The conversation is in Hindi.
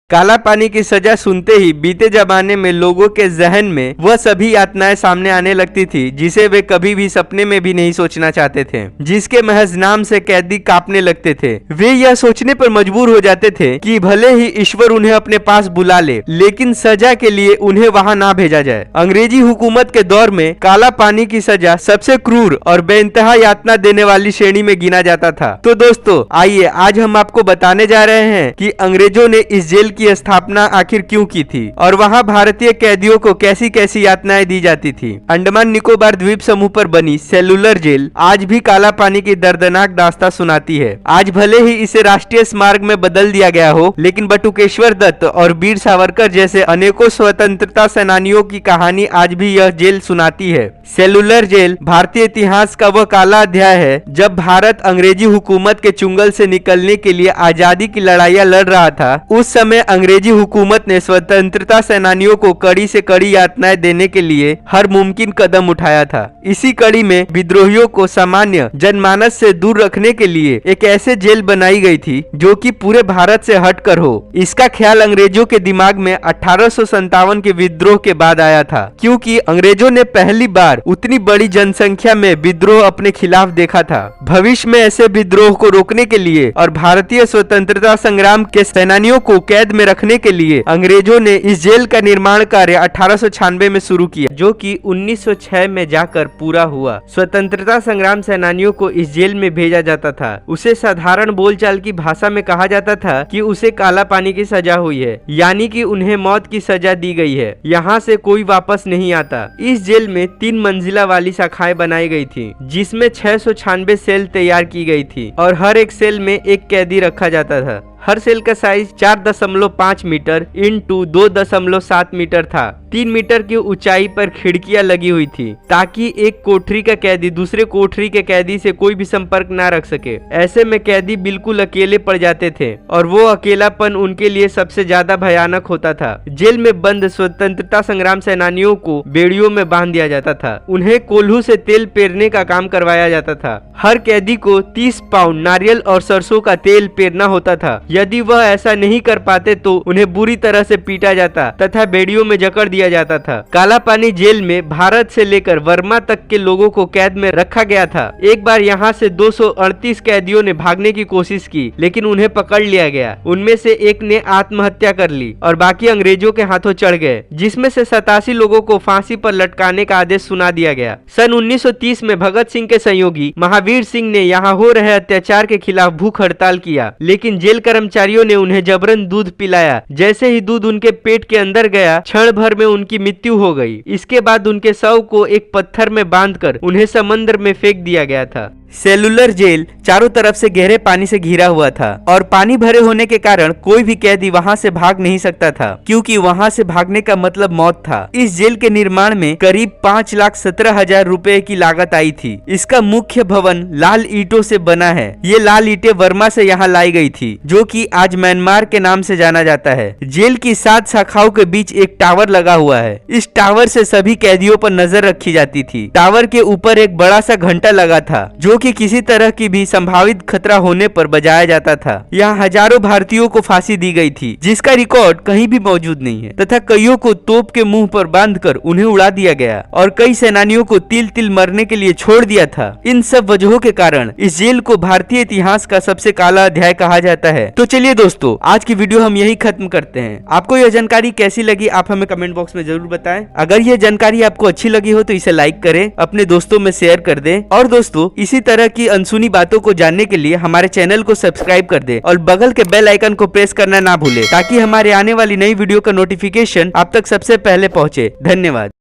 काला पानी की सजा सुनते ही बीते जमाने में लोगों के जहन में वह सभी यातनाएं सामने आने लगती थी जिसे वे कभी भी सपने में भी नहीं सोचना चाहते थे, जिसके महज नाम से कैदी कांपने लगते थे। वे यह सोचने पर मजबूर हो जाते थे कि भले ही ईश्वर उन्हें अपने पास बुला ले, लेकिन सजा के लिए उन्हें वहां ना भेजा जाए। अंग्रेजी हुकूमत के दौर में काला पानी की सजा सबसे क्रूर और बेइंतहा यातना देने वाली श्रेणी में गिना जाता था। तो दोस्तों आइए आज हम आपको बताने जा रहे हैं कि अंग्रेजों ने इस जेल की स्थापना आखिर क्यों की थी और वहां भारतीय कैदियों को कैसी कैसी यातनाएं दी जाती थी। अंडमान निकोबार द्वीप समूह पर बनी सेलुलर जेल आज भी काला पानी की दर्दनाक दास्तां सुनाती है। आज भले ही इसे राष्ट्रीय स्मारक में बदल दिया गया हो, लेकिन बटुकेश्वर दत्त और वीर सावरकर जैसे अनेकों स्वतंत्रता सेनानियों की कहानी आज भी यह जेल सुनाती है। सेलुलर जेल भारतीय इतिहास का वह काला अध्याय है जब भारत अंग्रेजी हुकूमत के चुंगल से निकलने के लिए आजादी की लड़ाइयां लड़ रहा था। उस समय अंग्रेजी हुकूमत ने स्वतंत्रता सेनानियों को कड़ी से कड़ी यातनाएं देने के लिए हर मुमकिन कदम उठाया था। इसी कड़ी में विद्रोहियों को सामान्य जनमानस से दूर रखने के लिए एक ऐसे जेल बनाई गई थी जो कि पूरे भारत से हटकर हो। इसका ख्याल अंग्रेजों के दिमाग में 1857 के विद्रोह के बाद आया था, क्योंकि अंग्रेजों ने पहली बार उतनी बड़ी जनसंख्या में विद्रोह अपने खिलाफ देखा था। भविष्य में ऐसे विद्रोह को रोकने के लिए और भारतीय स्वतंत्रता संग्राम के सेनानियों को कैद में रखने के लिए अंग्रेजों ने इस जेल का निर्माण कार्य 1896 में शुरू किया, जो कि 1906 में जाकर पूरा हुआ। स्वतंत्रता संग्राम सेनानियों को इस जेल में भेजा जाता था। उसे साधारण बोलचाल की भाषा में कहा जाता था कि उसे काला पानी की सजा हुई है, यानी कि उन्हें मौत की सजा दी गई है। यहाँ से कोई वापस नहीं आता। इस जेल में 3 मंजिला वाली शाखाएं बनाई गई थी, जिसमें 696 सेल तैयार की गई थी और हर एक सेल में एक कैदी रखा जाता था। हर सेल का साइज 4.5 मीटर इंटू 2.7 मीटर था। 3 मीटर की ऊंचाई पर खिड़कियां लगी हुई थी ताकि एक कोठरी का कैदी दूसरे कोठरी के कैदी से कोई भी संपर्क ना रख सके। ऐसे में कैदी बिल्कुल अकेले पड़ जाते थे और वो अकेलापन उनके लिए सबसे ज्यादा भयानक होता था। जेल में बंद स्वतंत्रता संग्राम सेनानियों को बेड़ियों में बांध दिया जाता था। उन्हें कोल्हू से तेल पेरने का काम करवाया जाता था। हर कैदी को 30 पाउंड नारियल और सरसों का तेल पेरना होता था। यदि वह ऐसा नहीं कर पाते तो उन्हें बुरी तरह से पीटा जाता तथा बेड़ियों में जकड़ दिया जाता था। काला पानी जेल में भारत से लेकर वर्मा तक के लोगों को कैद में रखा गया था। एक बार यहाँ से 238 कैदियों ने भागने की कोशिश की, लेकिन उन्हें पकड़ लिया गया। उनमें से एक ने आत्महत्या कर ली और बाकी अंग्रेजों के हाथों चढ़ गए, जिसमें से 87 लोगों को फांसी पर लटकाने का आदेश सुना दिया गया। सन 1930 में भगत सिंह के सहयोगी महावीर सिंह ने यहाँ हो रहे अत्याचार के खिलाफ भूख हड़ताल किया, लेकिन जेल कर्मचारियों ने उन्हें जबरन दूध पिलाया। जैसे ही दूध उनके पेट के अंदर गया, क्षण भर में उनकी मृत्यु हो गई। इसके बाद उनके शव को एक पत्थर में बांधकर उन्हें समंदर में फेंक दिया गया था। सेलुलर जेल चारों तरफ से गहरे पानी से घिरा हुआ था और पानी भरे होने के कारण कोई भी कैदी वहां से भाग नहीं सकता था, क्योंकि वहां से भागने का मतलब मौत था। इस जेल के निर्माण में करीब 5,17,000 रुपए की लागत आई थी। इसका मुख्य भवन लाल ईंटों से बना है। ये लाल ईंटें वर्मा से यहाँ लाई गई थी, जो कि आज म्यांमार के नाम से जाना जाता है। जेल की 7 शाखाओं के बीच एक टावर लगा हुआ है। इस टावर से सभी कैदियों पर नजर रखी जाती थी। टावर के ऊपर एक बड़ा सा घंटा लगा था, जो कि किसी तरह की भी संभावित खतरा होने पर बजाया जाता था। यहाँ हजारों भारतीयों को फांसी दी गई थी, जिसका रिकॉर्ड कहीं भी मौजूद नहीं है, तथा कईयों को तोप के मुंह पर बांधकर उन्हें उड़ा दिया गया और कई सेनानियों को तिल तिल मरने के लिए छोड़ दिया था। इन सब वजहों के कारण इस जेल को भारतीय इतिहास का सबसे काला अध्याय कहा जाता है। तो चलिए दोस्तों, आज की वीडियो हम यही खत्म करते हैं। आपको यह जानकारी कैसी लगी आप हमें कमेंट बॉक्स में जरूर बताएं। अगर यह जानकारी आपको अच्छी लगी हो तो इसे लाइक करें, अपने दोस्तों में शेयर कर दें और दोस्तों इसी तरह की अनसुनी बातों को जानने के लिए हमारे चैनल को सब्सक्राइब कर दे और बगल के बेल आइकन को प्रेस करना ना भूले, ताकि हमारे आने वाली नई वीडियो का नोटिफिकेशन आप तक सबसे पहले पहुंचे। धन्यवाद।